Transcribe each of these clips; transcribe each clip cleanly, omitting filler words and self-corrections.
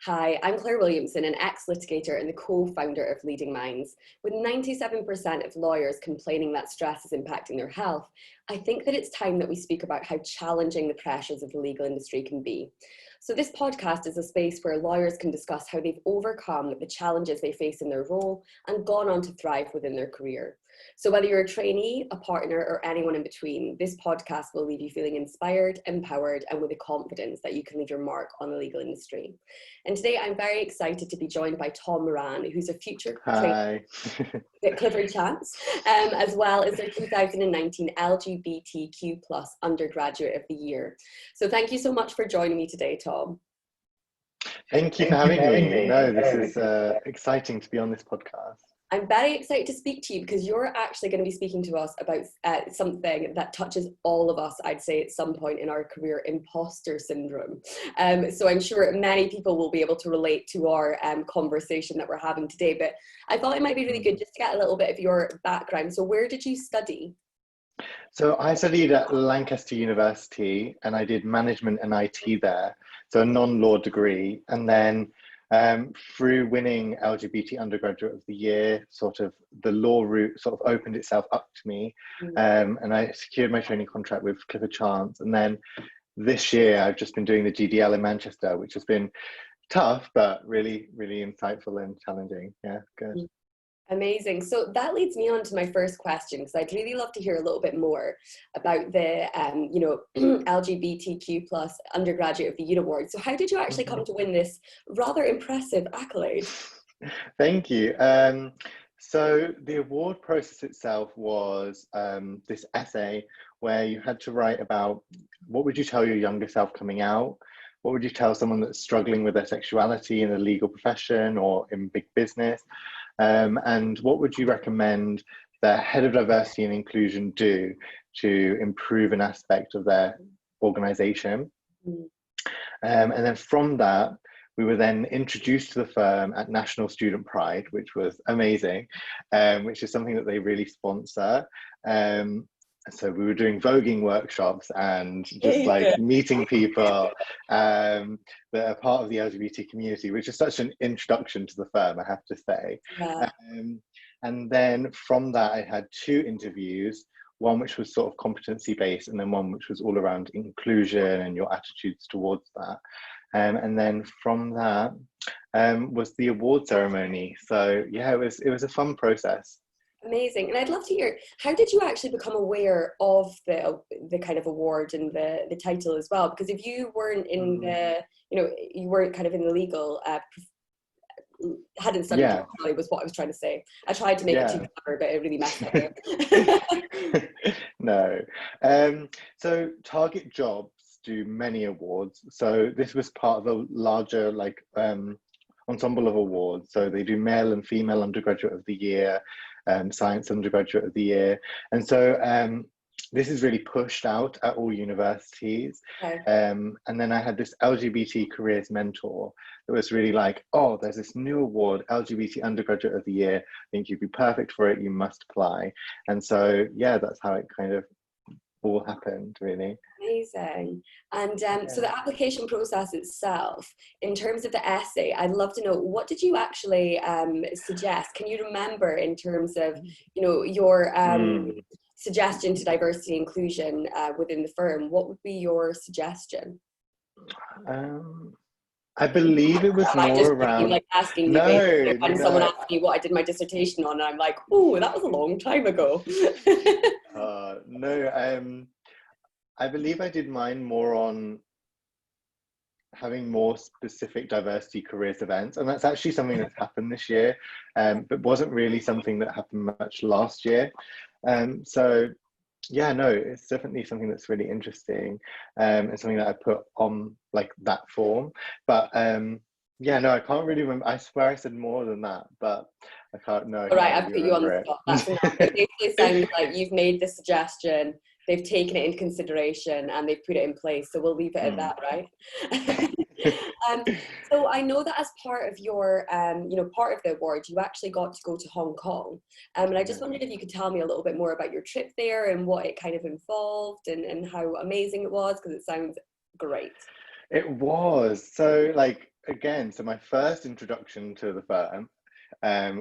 Hi, I'm Claire Williamson, an ex-litigator and the co-founder of Leading Minds. With 97% of lawyers complaining that stress is impacting their health, I think that it's time that we speak about how challenging the pressures of the legal industry can be. So this podcast is a space where lawyers can discuss how they've overcome the challenges they face in their role and gone on to thrive within their career. So whether you're a trainee, a partner, or anyone in between, this podcast will leave you feeling inspired, empowered, and with the confidence that you can leave your mark on the legal industry. And today I'm very excited to be joined by Tom Moran, who's a future trainee at Clifford Chance, as well as their 2019 LGBTQ Undergraduate of the Year. So thank you so much for joining me today, Tom. Thank you for having me. No, this is exciting to be on this podcast. I'm very excited to speak to you because you're actually going to be speaking to us about something that touches all of us, I'd say, at some point in our career, imposter syndrome. So I'm sure many people will be able to relate to our conversation that we're having today. But I thought it might be really good just to get a little bit of your background. So where did you study? So I studied at Lancaster University and I did management and IT there. So a non-law degree. And then through winning LGBT Undergraduate of the Year, sort of the law route sort of opened itself up to me, and I secured my training contract with Clifford Chance. And then this year I've just been doing the GDL in Manchester, which has been tough, but really, really insightful and challenging. Yeah, good. Amazing. So that leads me on to my first question, because I'd really love to hear a little bit more about the, LGBTQ Undergraduate of the Year award. So how did you actually come to win this rather impressive accolade? Thank you. So the award process itself was this essay where you had to write about what would you tell your younger self coming out? What would you tell someone that's struggling with their sexuality in the legal profession or in big business? And what would you recommend the head of diversity and inclusion do to improve an aspect of their organization? And then from that, we were then introduced to the firm at National Student Pride, which was amazing, which is something that they really sponsor. So we were doing voguing workshops and just like meeting people that are part of the LGBT community, which is such an introduction to the firm, I have to say. Yeah. And then from that, I had 2 interviews, one which was sort of competency based, and then one which was all around inclusion and your attitudes towards that. And then from that was the award ceremony. So yeah, it was a fun process. Amazing. And I'd love to hear, how did you actually become aware of the kind of award and the title as well? Because if you weren't in you weren't kind of in the legal, hadn't studied properly was what I was trying to say. I tried to make it too clever, but it really messed up. No. So Target Jobs do many awards. So this was part of a larger ensemble of awards. So they do male and female undergraduate of the year, science undergraduate of the year. And so this is really pushed out at all universities. Okay. And then I had this LGBT careers mentor that was really like, oh, there's this new award, LGBT Undergraduate of the Year. I think you'd be perfect for it. You must apply. And so, yeah, that's how it kind of all happened, really. Amazing. And so the application process itself, in terms of the essay, I'd love to know, what did you actually suggest? Can you remember in terms of, your suggestion to diversity and inclusion within the firm? What would be your suggestion? I believe it was more around like asking you when someone asked me what I did my dissertation on, and I'm like, oh, that was a long time ago. No, I believe I did mine more on having more specific diversity careers events, and that's actually something that's happened this year, but wasn't really something that happened much last year. So yeah, no, it's definitely something that's really interesting, and something that I put on like that form. But yeah, no, I can't really remember. I swear I said more than that, but I can't know. All right, I've put you on the spot. That's enough. It basically sounds like you've made the suggestion, they've taken it into consideration, and they've put it in place. So we'll leave it at that, right? So I know that as part of your, part of the award, you actually got to go to Hong Kong. And I just wondered if you could tell me a little bit more about your trip there and what it kind of involved and how amazing it was, because it sounds great. It was. So like, again, so my first introduction to the firm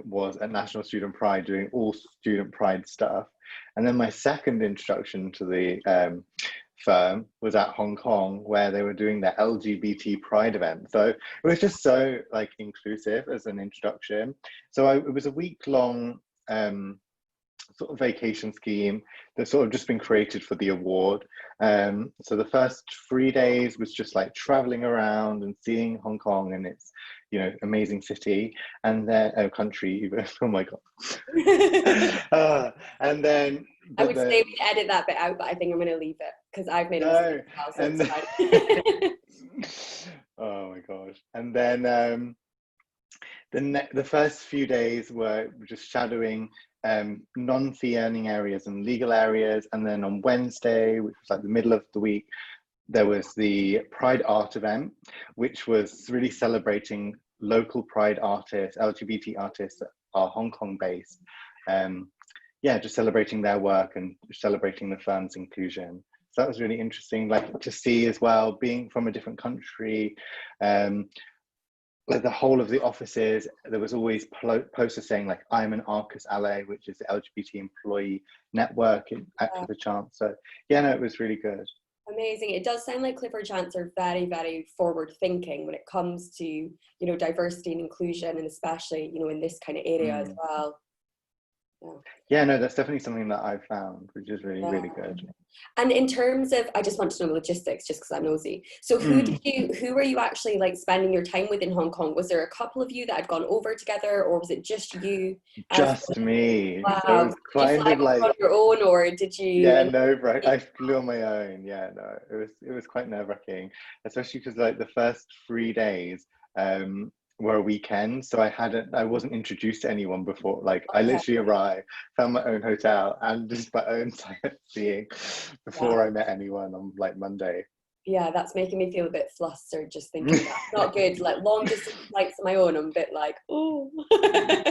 was at National Student Pride, doing all student pride stuff. And then my second introduction to the firm was at Hong Kong, where they were doing their LGBT Pride event. So it was just so like inclusive as an introduction. So it was a week-long sort of vacation scheme that's sort of just been created for the award. So the first 3 days was just like traveling around and seeing Hong Kong and its, you know, amazing city, and then country even. Oh my god. And then I would say we edit that bit out, but I think I'm going to leave it because I've made a mistake as well, so and it's fine. oh my gosh. And then the first few days were just shadowing non-fee earning areas and legal areas. And then on Wednesday, which was like the middle of the week, there was the Pride Art event, which was really celebrating local Pride artists, LGBT artists that are Hong Kong based. Yeah, just celebrating their work and celebrating the firm's inclusion. So that was really interesting, like to see as well, being from a different country, like the whole of the offices, there was always posters saying like, I'm an Arcus ally, which is the LGBT employee network at Clifford Chance. So yeah, no, it was really good. Amazing. It does sound like Clifford Chance are very, very forward thinking when it comes to, you know, diversity and inclusion, and especially, you know, in this kind of area as well. Yeah, no, that's definitely something that I've found, which is really, really good. And in terms of, I just want to know logistics, just because I'm nosy. So who were you actually like spending your time with in Hong Kong? Was there a couple of you that had gone over together, or was it just you? Just me. Wow. So it was kind did you of like on your own, or did you? Yeah, no, right. I flew on my own. Yeah, no, it was quite nerve-wracking, especially because like the first 3 days were a weekend, so I wasn't introduced to anyone before. Like I literally arrived, found my own hotel, and just my own sightseeing before I met anyone on like Monday. Yeah, that's making me feel a bit flustered just thinking that. Not good. Like long distance flights on my own, I'm a bit like, oh.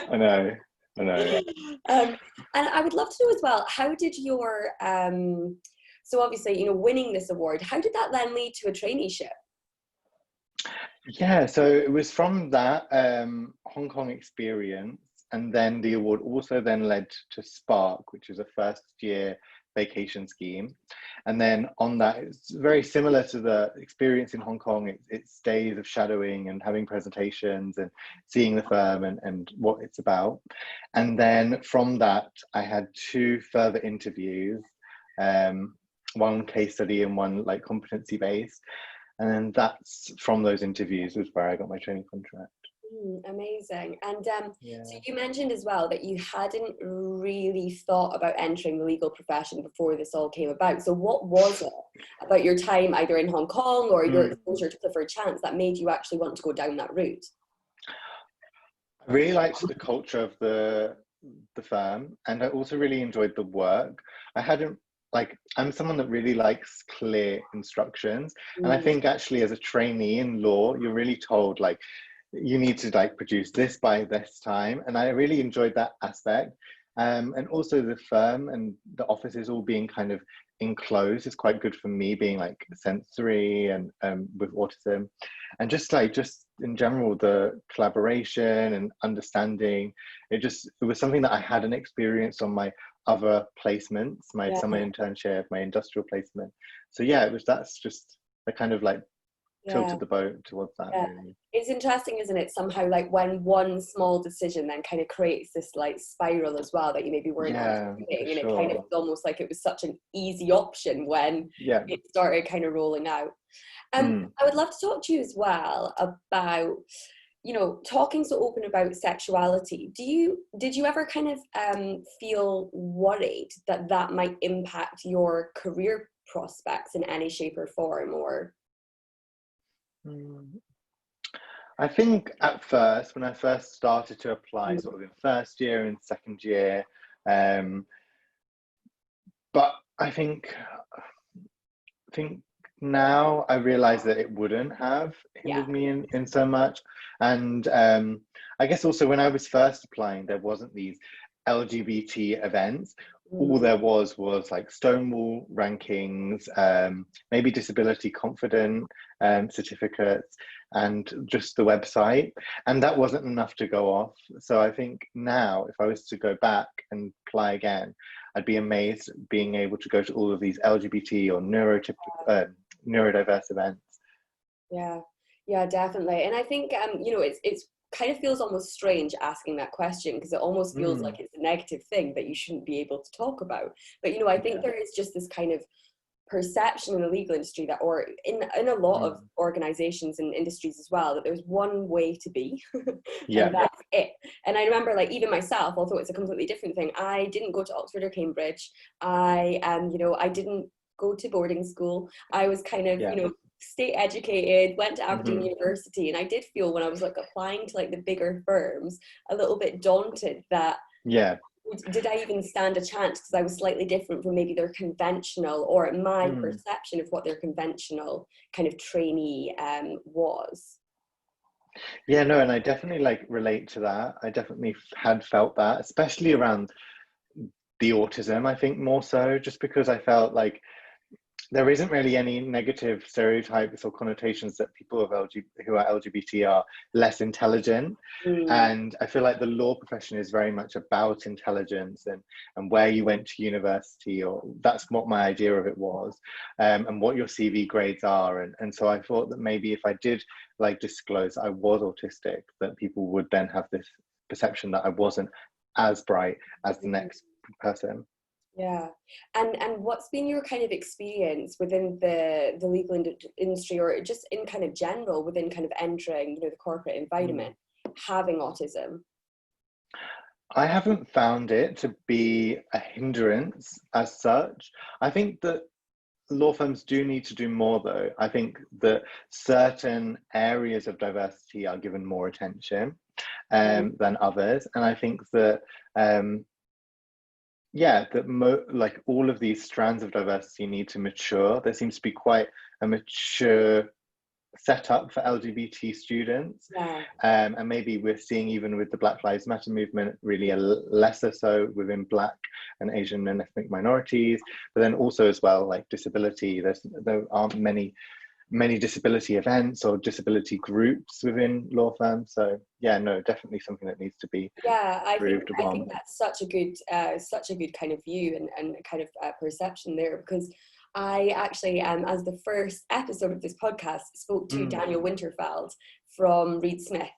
I know. And I would love to know as well, how did your so obviously, you know, winning this award, how did that then lead to a traineeship? Yeah, so it was from that Hong Kong experience, and then the award also then led to Spark, which is a first year vacation scheme. And then on that, it's very similar to the experience in Hong Kong. It's days of shadowing and having presentations and seeing the firm and what it's about. And then from that, I had 2 further interviews, one case study and one like competency based. And then that's from those interviews was where I got my training contract. Amazing. And so you mentioned as well that you hadn't really thought about entering the legal profession before this all came about. So what was it about your time either in Hong Kong or your exposure to Clifford Chance that made you actually want to go down that route? I really liked the culture of the firm, and I also really enjoyed the work. I'm someone that really likes clear instructions. And I think actually as a trainee in law, you're really told like, you need to like produce this by this time. And I really enjoyed that aspect. And also the firm and the offices all being kind of enclosed is quite good for me, being like sensory and with autism. And just in general, the collaboration and understanding, it was something that I hadn't experienced on my other placements, my summer internship, my industrial placement. So yeah, that's just the kind of like tilted the boat towards that. Really. It's interesting, isn't it? Somehow like when one small decision then kind of creates this like spiral as well that you maybe weren't anticipating, and it kind of almost like it was such an easy option when it started kind of rolling out. I would love to talk to you as well about, you know, talking so open about sexuality. Did you ever kind of feel worried that that might impact your career prospects in any shape or form, or? I think at first, when I first started to apply, sort of in first year and second year, but I think now I realize that it wouldn't have hindered me in so much. And I guess also when I was first applying, there wasn't these LGBT events, all Mm. there was like Stonewall rankings, maybe disability confident certificates, and just the website. And that wasn't enough to go off. So I think now, if I was to go back and apply again, I'd be amazed being able to go to all of these LGBT or neurodiverse events. Yeah, yeah, definitely. And I think it's kind of feels almost strange asking that question because it almost feels like Mm, it's a negative thing that you shouldn't be able to talk about. But I think yeah. there is just this kind of perception in the legal industry that, or in a lot of Mm, organizations and industries as well, that there's one way to be and yeah. that's it. And I remember, like, even myself, although it's a completely different thing, I didn't go to Oxford or Cambridge. I didn't go to boarding school. I was kind of, Yeah. state educated, went to Aberdeen Hmm. University, and I did feel when I was like applying to like the bigger firms a little bit daunted that Yeah. did I even stand a chance because I was slightly different from maybe their conventional, or my Mm. perception of what their conventional kind of trainee was. Yeah, no, and I definitely like relate to that. I definitely had felt that, especially around the autism, I think more so, just because I felt like there isn't really any negative stereotypes or connotations that people who are LGBT are less intelligent. Mm, And I feel like the law profession is very much about intelligence and where you went to university, or that's what my idea of it was, and what your CV grades are. And so I thought that maybe if I did like disclose I was autistic, that people would then have this perception that I wasn't as bright as the next person. yeah, and what's been your kind of experience within the legal industry, or just in kind of general within kind of entering the corporate Mm. environment, having autism? I haven't found it to be a hindrance as such. I think that law firms do need to do more, though. I think that certain areas of diversity are given more attention Mm, than others. And I think that, yeah, that like all of these strands of diversity need to mature. There seems to be quite a mature set up for LGBT students. yeah. And maybe we're seeing, even with the Black Lives Matter movement, really a lesser so within Black and Asian and ethnic minorities, but then also as well, like disability, there aren't many disability events or disability groups within law firms. So yeah, no, definitely something that needs to be Yeah, improved I think upon. that's such a good kind of view and kind of perception there, because I actually, as the first episode of this podcast, spoke to Mm, Daniel Winterfeld from Reed Smith,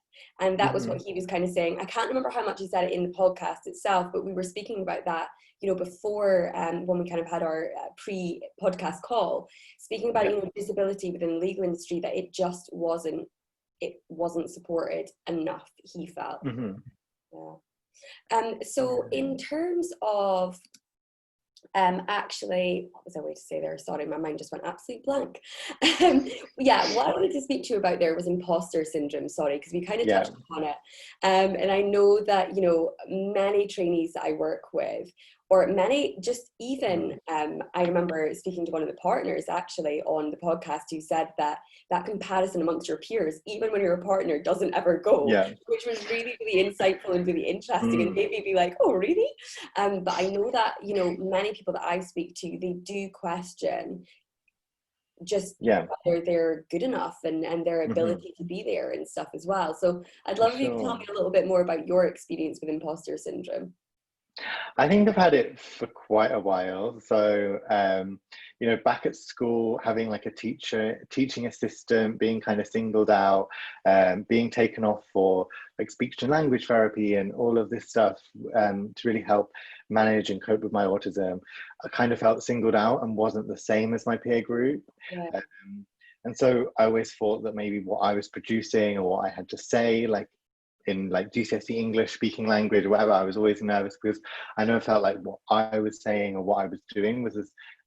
and that was hmm. what he was kind of saying. I can't remember how much he said it in the podcast itself, but we were speaking about that, before, when we kind of had our pre-podcast call, speaking about Yeah. disability within the legal industry, that it wasn't supported enough, he felt. Hmm. Yeah. So Yeah. in terms of actually, what was I going to say there? Sorry, my mind just went absolute blank. Yeah, what I wanted to speak to you about there was imposter syndrome. Sorry, because we kind of Yeah. touched upon it. And I know that many trainees that I work with, or many, just even, Mm, I remember speaking to one of the partners actually on the podcast, who said that that comparison amongst your peers, even when you're a partner, doesn't ever go, yeah. which was really, really insightful and really interesting, and Mm, made me be like, oh, really? But I know that, many people that I speak to, they do question just yeah. whether they're good enough and their Hmm. ability to be there and stuff as well. So I'd For love if you could tell sure. me a little bit more about your experience with imposter syndrome. I think I've had it for quite a while. So, back at school, having like a teaching assistant, being kind of singled out, being taken off for like speech and language therapy and all of this stuff, to really help manage and cope with my autism. I kind of felt singled out and wasn't the same as my peer group. Yeah. Um, and so I always thought that maybe what I was producing or what I had to say, like in like GCSE English speaking language or whatever, I was always nervous because I never felt like what I was saying or what I was doing was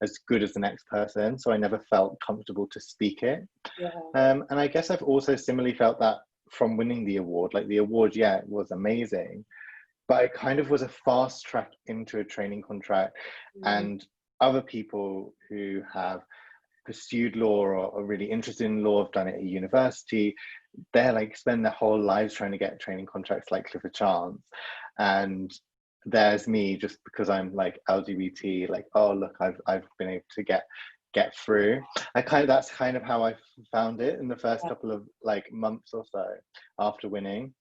as good as the next person. So I never felt comfortable to speak it. Yeah. And I guess I've also similarly felt that from winning the award. Like the award, yeah, it was amazing, but it kind of was a fast track into a training contract. Mm, And other people who have pursued law or are really interested in law, have done it at university, they're like spend their whole lives trying to get training contracts like Clifford Chance. And there's me just because I'm like LGBT, like, oh look, I've been able to get through. That's kind of how I found it in the first couple of like months or so after winning.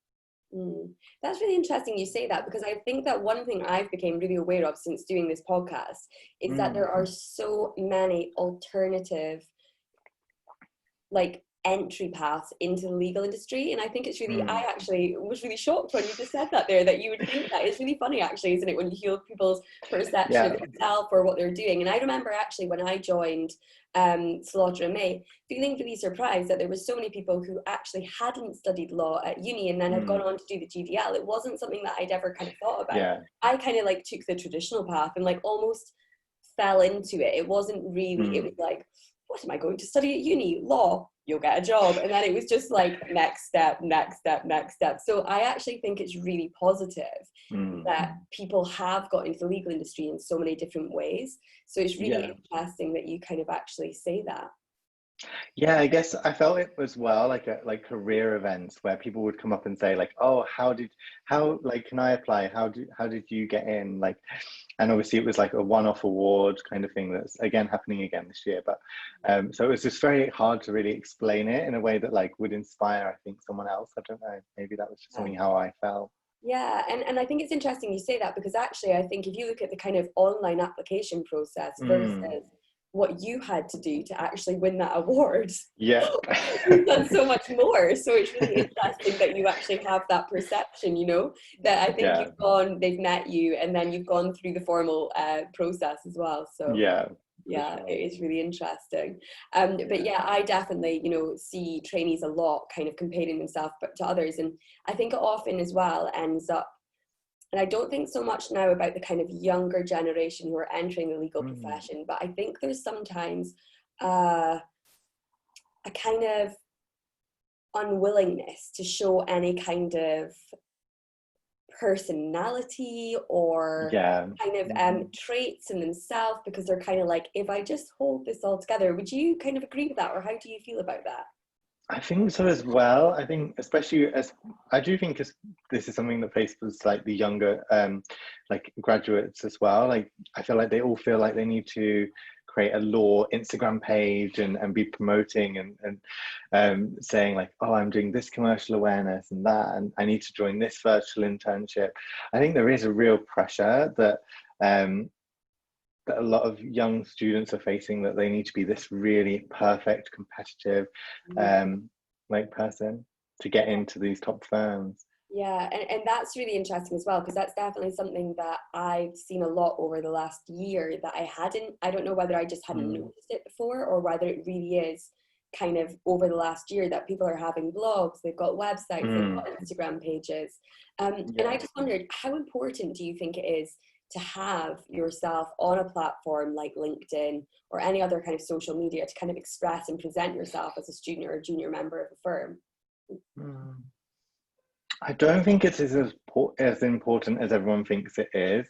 That's really interesting you say that, because I think that one thing I've become really aware of since doing this podcast is that there are so many alternative like entry paths into the legal industry, and I think it's really I actually was really shocked when you just said that there, that you would think that. It's really funny actually, isn't it, when you hear people's perception of themselves or what they're doing. And I remember actually when I joined Slaughter and May, feeling really surprised that there was so many people who actually hadn't studied law at uni and then had gone on to do the GDL. It wasn't something that I'd ever kind of thought about. I kind of like took the traditional path and like almost fell into it. It wasn't really, it was like, what am I going to study at uni? Law, you'll get a job. And then it was just like next step, next step, next step. So I actually think it's really positive that people have got into the legal industry in so many different ways. So it's really interesting that you kind of actually say that. Yeah, I guess I felt it as well, like career events where people would come up and say like, oh, how like can I apply? How did you get in? Like, and obviously it was like a one-off award kind of thing that's again happening again this year. But so it was just very hard to really explain it in a way that like would inspire, I think, someone else. I don't know, maybe that was just something how I felt. Yeah, and I think it's interesting you say that, because actually I think if you look at the kind of online application process versus what you had to do to actually win that award, you've done so much more. So it's really interesting that you actually have that perception, you know, that I think you've gone, they've met you, and then you've gone through the formal process as well. So sure. it is really interesting. But yeah, I definitely, you know, see trainees a lot kind of comparing themselves to others, and I think it often as well ends up, and I don't think so much now about the kind of younger generation who are entering the legal profession, but I think there's sometimes a kind of unwillingness to show any kind of personality or kind of traits in themselves, because they're kind of like, if I just hold this all together. Would you kind of agree with that, or how do you feel about that? I think so as well. I think especially as I do think as this is something that faces like the younger like graduates as well. Like I feel like they all feel like they need to create a law Instagram page and be promoting and saying like, oh, I'm doing this commercial awareness and that, and I need to join this virtual internship. I think there is a real pressure that that a lot of young students are facing, that they need to be this really perfect, competitive like person to get into these top firms. Yeah, and that's really interesting as well, because that's definitely something that I've seen a lot over the last year that I don't know whether I just hadn't noticed it before, or whether it really is kind of over the last year that people are having blogs, they've got websites, they've got Instagram pages. And I just wondered, how important do you think it is to have yourself on a platform like LinkedIn or any other kind of social media to kind of express and present yourself as a student or a junior member of a firm? I don't think it's as important as everyone thinks it is.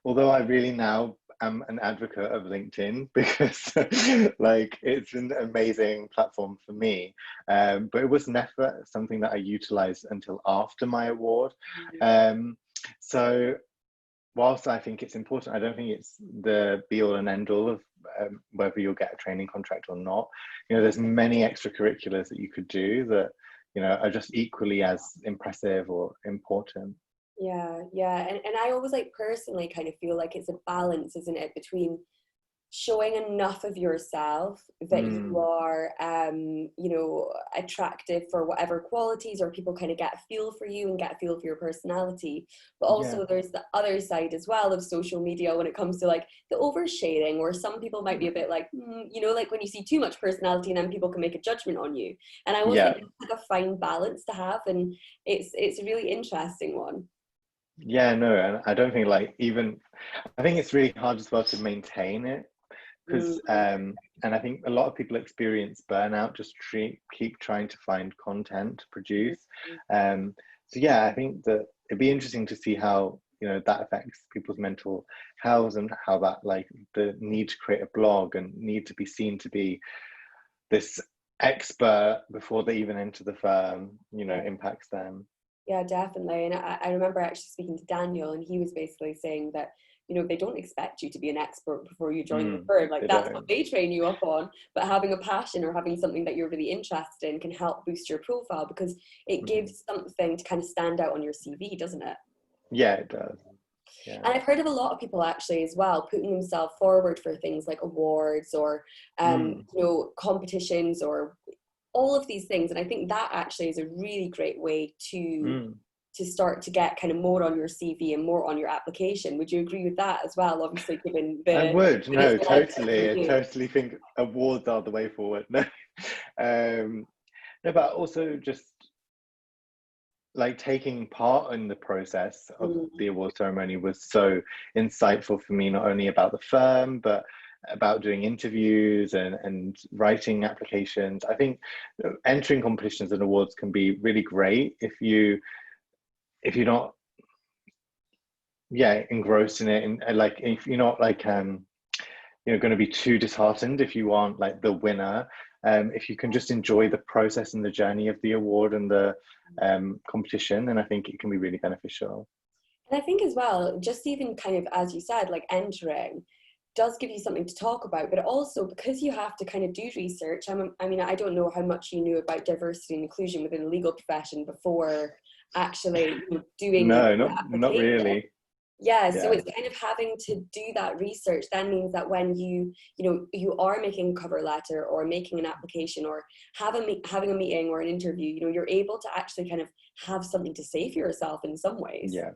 Although I really now am an advocate of LinkedIn, because like it's an amazing platform for me. But it was never something that I utilized until after my award. So whilst I think it's important, I don't think it's the be all and end all of whether you'll get a training contract or not. You know, there's many extracurriculars that you could do that, you know, are just equally as impressive or important. Yeah, and I always like personally kind of feel like it's a balance, isn't it, between showing enough of yourself that you are you know, attractive for whatever qualities, or people kind of get a feel for you and get a feel for your personality, but also there's the other side as well of social media when it comes to like the oversharing, where some people might be a bit like you know, like when you see too much personality and then people can make a judgment on you. And I always think it's like a fine balance to have, and it's a really interesting one. Yeah, no, and I don't think like even I think it's really hard as well to maintain it, because and I think a lot of people experience burnout just keep trying to find content to produce. So yeah, I think that it'd be interesting to see how, you know, that affects people's mental health, and how that like the need to create a blog and need to be seen to be this expert before they even enter the firm, you know, impacts them. Yeah, definitely. And I remember actually speaking to Daniel, and he was basically saying that, they don't expect you to be an expert before you join the firm. Like, They that's what don't. they train you up on. But having a passion or having something that you're really interested in can help boost your profile, because it Mhm. gives something to kind of stand out on your CV, doesn't it? Yeah, it does. Yeah. And I've heard of a lot of people actually as well putting themselves forward for things like awards or, Mm. competitions or all of these things. And I think that actually is a really great way Mm. to start to get kind of more on your CV and more on your application. Would you agree with that as well? Obviously, given I the would. that it's No, been out there for totally. I you. totally think awards are the way forward. No. No, but also just like taking part in the process of the Mm. award ceremony was so insightful for me, not only about the firm, but about doing interviews and writing applications. I think entering competitions and awards can be really great if you're not, yeah, engrossed in it, and like if you're not like going to be too disheartened if you aren't like the winner. If you can just enjoy the process and the journey of the award and the competition, then I think it can be really beneficial. And I think as well, just even kind of as you said, like entering does give you something to talk about, but also because you have to kind of do research. I mean, I don't know how much you knew about diversity and inclusion within the legal profession before actually doing No, the not application. really. Yeah, so Yeah, it's kind of having to do that research then means that when you are making a cover letter or making an application or having a meeting or an interview, you're able to actually kind of have something to say for yourself in some ways. yeah.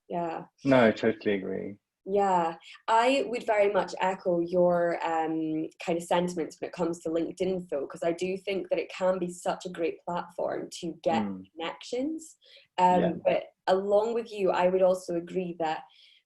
Yeah. No, I totally agree. Yeah, I would very much echo your kind of sentiments when it comes to LinkedIn, though, because I do think that it can be such a great platform to get Mm, connections. yeah, But along with you, I would also agree that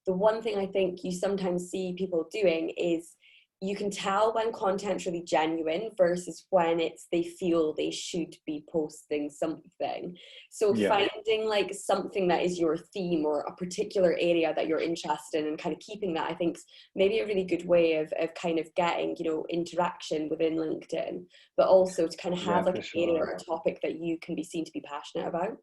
the one thing I think you sometimes see people doing is you can tell when content's really genuine versus when it's they feel they should be posting something. So yeah, finding like something that is your theme or a particular area that you're interested in and kind of keeping that, I think is maybe a really good way of kind of getting, interaction within LinkedIn, but also to kind of yeah, have like for an area sure. or a topic that you can be seen to be passionate about.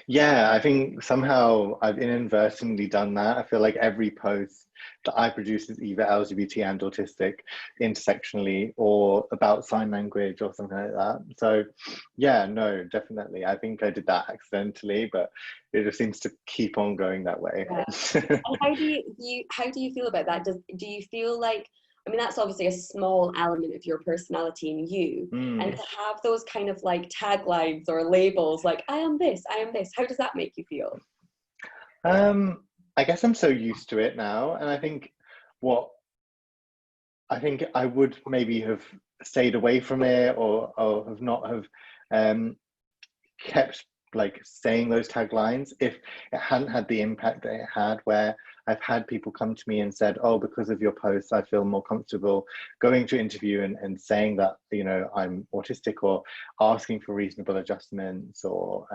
Yeah, I think somehow I've inadvertently done that. I feel like every post that I produce is either LGBT and autistic intersectionally or about sign language or something like that. So, yeah, no, definitely. I think I did that accidentally, but it just seems to keep on going that way. Yeah. And how do you feel about that? Do you feel like, I mean, that's obviously a small element of your personality in you, and Mm. to have those kind of like taglines or labels like I am this, I am this, how does that make you feel? I guess I'm so used to it now, and what I think I would maybe have stayed away from it, or have not have um, kept like saying those taglines if it hadn't had the impact that it had, where I've had people come to me and said, oh, because of your posts I feel more comfortable going to interview and saying that I'm autistic, or asking for reasonable adjustments, or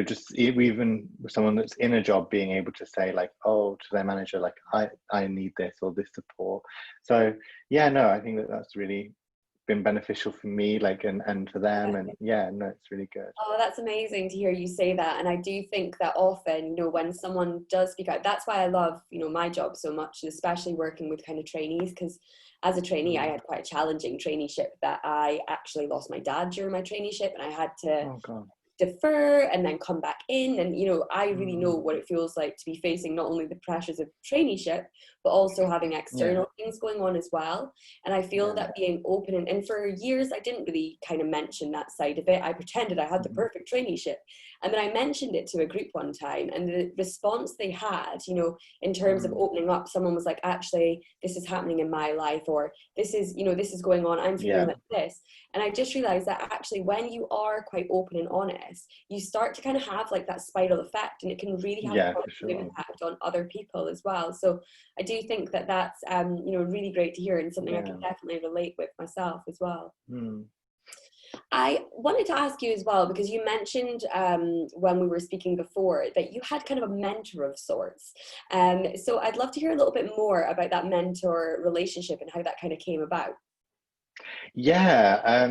just even someone that's in a job being able to say like, oh, to their manager, like I need this or this support. So yeah, no, I think that that's really been beneficial for me, like, and for them, and yeah, no, it's really good. Oh, that's amazing to hear you say that. And I do think that often, when someone does speak out, that's why I love, my job so much, and especially working with kind of trainees, because as a trainee, I Mm. had quite a challenging traineeship that I actually lost my dad during my traineeship, and I had to Oh god. defer and then come back in. And I really know Mm. what it feels like to be facing not only the pressures of traineeship but also having Yeah, external things going on as well. And I feel yeah. that being open, and for years I didn't really kind of mention that side of it. I pretended I had the Mhm. perfect traineeship, and then I mentioned it to a group one time, and the response they had, in terms of Mm. opening up, someone was like, actually, this is happening in my life, or this is going on, I'm feeling Yeah, like this. And I just realized that actually when you are quite open and honest, you start to kind of have like that spiral effect, and it can really have a yeah, for positive sure. impact on other people as well. So I do think that that's really great to hear, and something I can Yeah. definitely relate with myself as well. Mm. I wanted to ask you as well, because you mentioned when we were speaking before that you had kind of a mentor of sorts. So I'd love to hear a little bit more about that mentor relationship and how that kind of came about. Yeah,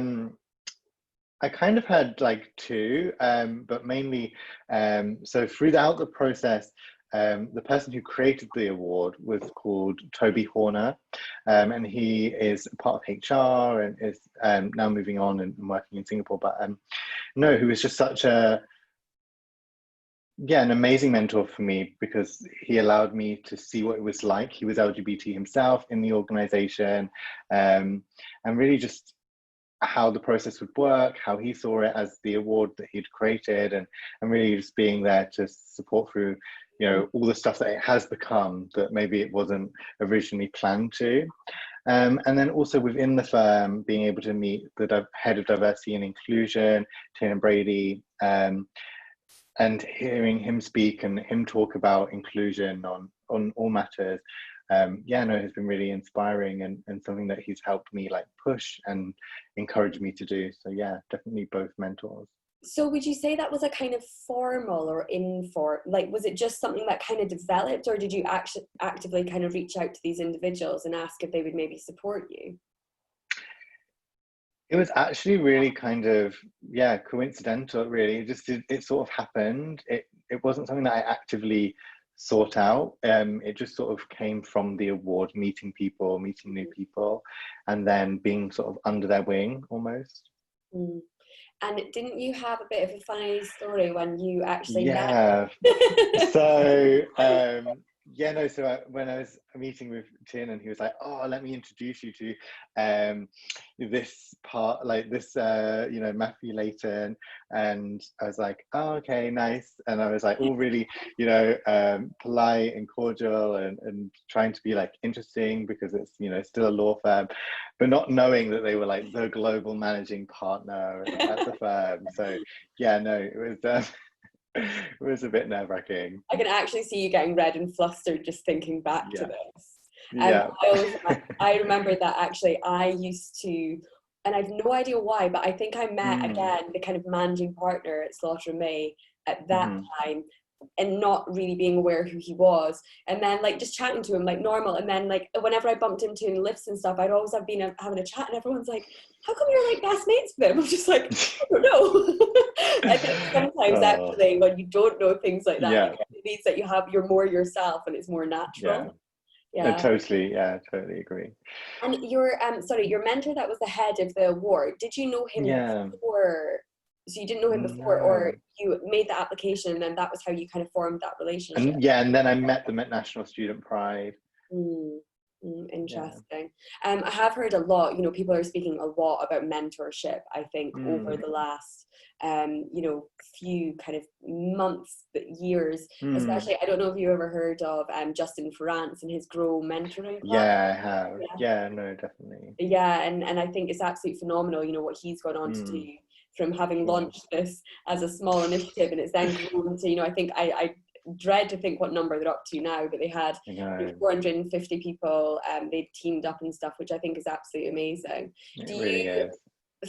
I kind of had like two, but mainly, so throughout the process, the person who created the award was called Toby Horner, and he is part of HR and is now moving on and working in Singapore. But no, who was just such a, yeah, an amazing mentor for me because he allowed me to see what it was like. He was LGBT himself in the organization, and really just how the process would work, how he saw it as the award that he'd created, and really just being there to support through, you know, all the stuff that it has become that maybe it wasn't originally planned to. And then also within the firm, being able to meet the head of diversity and inclusion, Tina Brady, and hearing him speak and him talk about inclusion on all matters, yeah, no, has been really inspiring and something that he's helped me like push and encourage me to do. So yeah, definitely both mentors. So would you say that was a kind of formal or informal, like was it just something that kind of developed, or did you actually actively kind of reach out to these individuals and ask if they would maybe support you? It was actually really kind of, yeah, coincidental, really. It sort of happened. It wasn't something that I actively sought out. It just sort of came from the award, meeting people, meeting new people, and then being sort of under their wing almost. Mm. And didn't you have a bit of a funny story when you actually met? Yeah. So yeah, no, so when I was meeting with Tin, and he was like, oh, let me introduce you to this part, like this you know, Matthew Layton. And I was like, oh, okay, nice. And I was like all really, you know, polite and cordial, and trying to be like interesting because it's, you know, still a law firm, but not knowing that they were like the global managing partner at the firm. So yeah, no, it was it was a bit nerve-wracking. I can actually see you getting red and flustered just thinking back to Yeah, this. yeah. I remember that actually I used to, and I've no idea why, but I think I met Mm. again the kind of managing partner at Slaughter and May at that Hmm. time, and not really being aware who he was, and then like just chatting to him like normal, and then like whenever I bumped into him in lifts and stuff, I'd always have been having a chat, and everyone's like, how come you're like best mates with him? I'm just like, I don't know. I think sometimes Oh, actually when you don't know things like that, yeah, it means that you're more yourself and it's more yeah. natural. No, Yeah. totally, yeah, totally agree. And your sorry, your mentor that was the head of the award, did you know him Yeah, before? So you didn't know him before, or no. you made the application and then that was how you kind of formed that relationship? And yeah, and then I met them at National Student Pride. Mm, Yeah. interesting. I have heard a lot, you know, people are speaking a lot about mentorship, I think, over Mm. the last, you know, few kind of months, but years, Mm. especially, I don't know if you ever heard of Justin France and his Grow mentoring class. Yeah, I have. Yeah. Yeah, no, definitely. Yeah, and I think it's absolutely phenomenal, you know, what he's gone on to do Mm. from having Yeah. launched this as a small initiative, and it's then grown to, you know, I think I dread to think what number they're up to now, but they had, I you know, know. 450 people, they've teamed up and stuff, which I think is absolutely amazing. Do It really you is.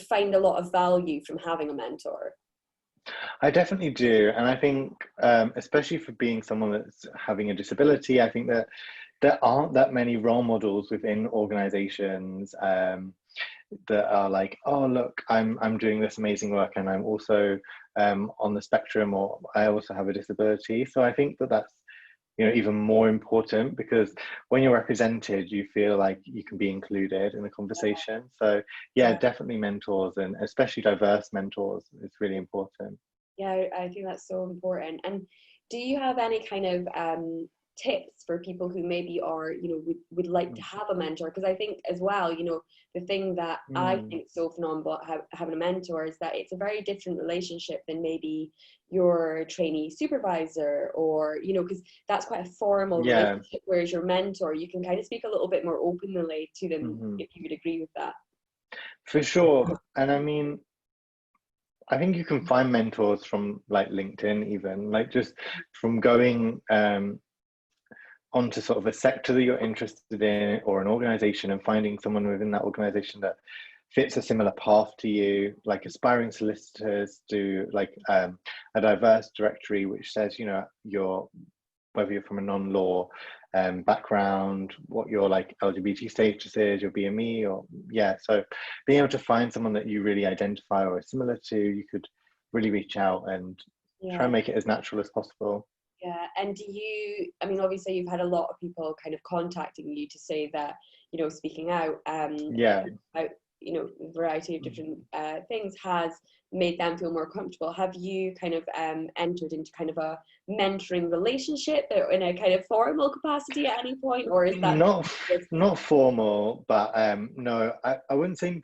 find a lot of value from having a mentor? I definitely do. And I think, especially for being someone that's having a disability, I think that there aren't that many role models within organizations, that are like, oh, look, I'm doing this amazing work, and I'm also on the spectrum, or I also have a disability. So I think that that's, you know, even more important, because when you're represented, you feel like you can be included in the conversation. So yeah, Yeah. definitely mentors, and especially diverse mentors, is really important. Yeah, I think that's so important. And do you have any kind of tips for people who maybe are, you know, would like to have a mentor? Because I think as well, you know, the thing that I Mm. think is so phenomenal about having a mentor is that it's a very different relationship than maybe your trainee supervisor, or, you know, because that's quite a formal Yeah. relationship, whereas your mentor, you can kind of speak a little bit more openly to them, Hmm. if you would agree with that. For sure. And I mean, I think you can find mentors from like LinkedIn, even like just from going onto sort of a sector that you're interested in, or an organization, and finding someone within that organization that fits a similar path to you. Like aspiring solicitors do like a diverse directory which says, you know, your whether you're from a non-law background, what your like LGBT status is, your BME, or so being able to find someone that you really identify or are similar to, you could really reach out and try and make it as natural as possible. Yeah, and I mean, obviously you've had a lot of people kind of contacting you to say that, you know, speaking out about, you know, a variety of different things has made them feel more comfortable. Have you kind of entered into kind of a mentoring relationship in a kind of formal capacity at any point, or is that not formal, but no, I wouldn't say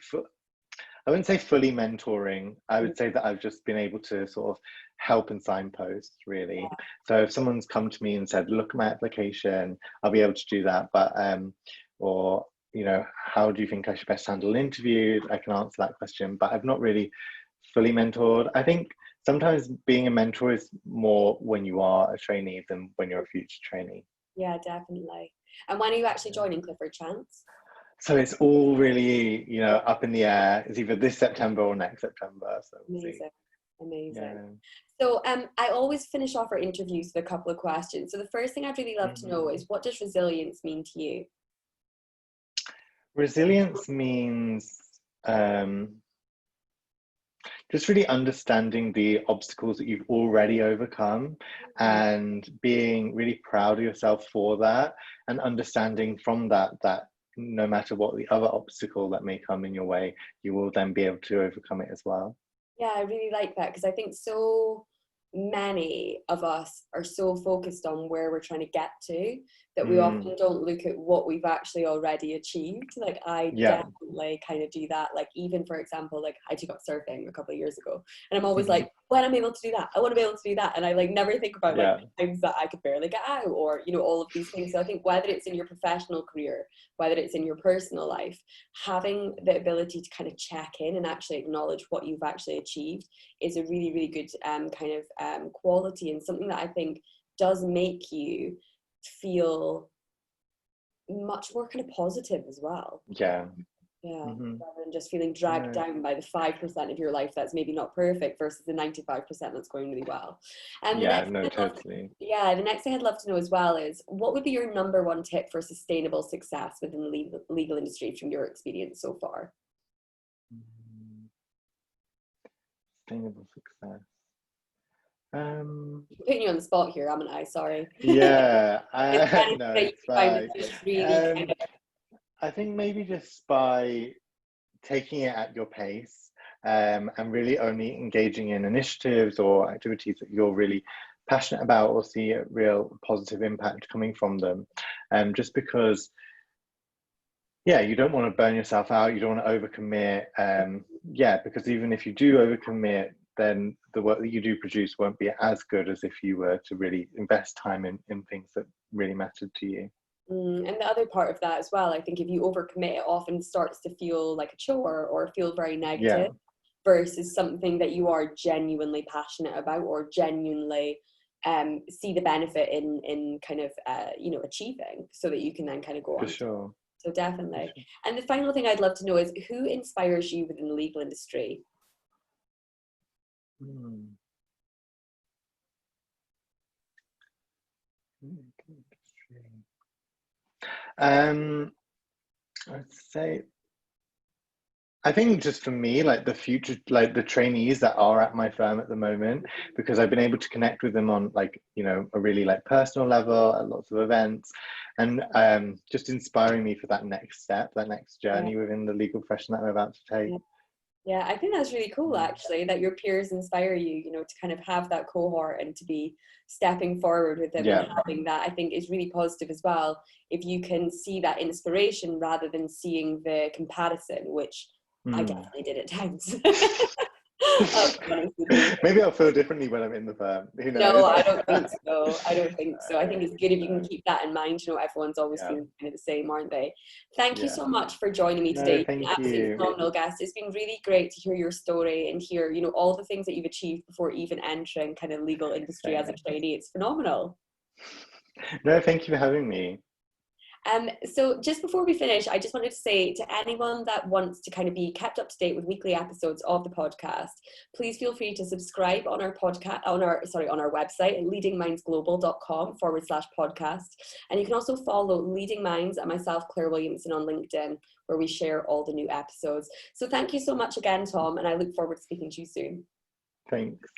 fully mentoring. I would say that I've just been able to sort of help and signpost, really. So if someone's come to me and said, look at my application, I'll be able to do that. But or, you know, how do you think I should best handle an interview? I can answer that question, but I've not really fully mentored. I think sometimes being a mentor is more when you are a trainee than when you're a future trainee. Yeah, definitely. And when are you actually joining Clifford Chance? So it's all really, you know, up in the air. It's either this September or next September. So Amazing. Yeah. So I always finish off our interviews with a couple of questions. So the first thing I'd really love to know is, what does resilience mean to you? Resilience means just really understanding the obstacles that you've already overcome and being really proud of yourself for that, and understanding from that no matter what the other obstacle that may come in your way, you will then be able to overcome it as well. Yeah, I really like that, because I think so many of us are so focused on where we're trying to get to that we often don't look at what we've actually already achieved. Like I definitely kind of do that. Like even, for example, like I took up surfing a couple of years ago, and I'm always like, when I'm able to do that, I want to be able to do that. And I like never think about like things that I could barely get out, or, you know, all of these things. So I think whether it's in your professional career, whether it's in your personal life, having the ability to kind of check in and actually acknowledge what you've actually achieved is a really, really good kind of quality, and something that I think does make you feel much more kind of positive as well. Rather than just feeling dragged down by the 5% of your life that's maybe not perfect versus the 95% that's going really well. And the next thing I'd love to know as well is, what would be your number one tip for sustainable success within the legal industry from your experience so far? Sustainable success. I'm putting you on the spot here, haven't I? Sorry. No, it's fine. I think maybe just by taking it at your pace, and really only engaging in initiatives or activities that you're really passionate about or see a real positive impact coming from them. Just because, you don't want to burn yourself out, you don't want to overcommit. Because even if you do overcommit, then the work that you do produce won't be as good as if you were to really invest time in things that really mattered to you. And the other part of that as well, I think if you overcommit, it often starts to feel like a chore or feel very negative, versus something that you are genuinely passionate about or genuinely see the benefit in kind of achieving, so that you can then kind of go on. For sure. So definitely. And the final thing I'd love to know is, who inspires you within the legal industry? I'd say, I think just for me, like the future, like the trainees that are at my firm at the moment, because I've been able to connect with them on like, you know, a really like personal level at lots of events, and just inspiring me for that next step, that next journey within the legal profession that I'm about to take. Yeah, I think that's really cool, actually, that your peers inspire you, you know, to kind of have that cohort and to be stepping forward with them and having that, I think, is really positive as well. If you can see that inspiration rather than seeing the comparison, which I definitely did at times. Maybe I'll feel differently when I'm in the firm. Who knows? No, I don't think so. I think it's good if you can keep that in mind. You know, everyone's always feeling kind of the same, aren't they? Thank you so much for joining me today. Thank Absolutely you. phenomenal guest. It's been really great to hear your story and hear, you know, all the things that you've achieved before even entering kind of legal industry as a trainee. It's phenomenal. No, thank you for having me. So just before we finish, I just wanted to say to anyone that wants to kind of be kept up to date with weekly episodes of the podcast, please feel free to subscribe on our podcast, on our website at leadingmindsglobal.com/podcast. And you can also follow Leading Minds and myself, Claire Williamson, on LinkedIn, where we share all the new episodes. So thank you so much again, Tom, and I look forward to speaking to you soon. Thanks.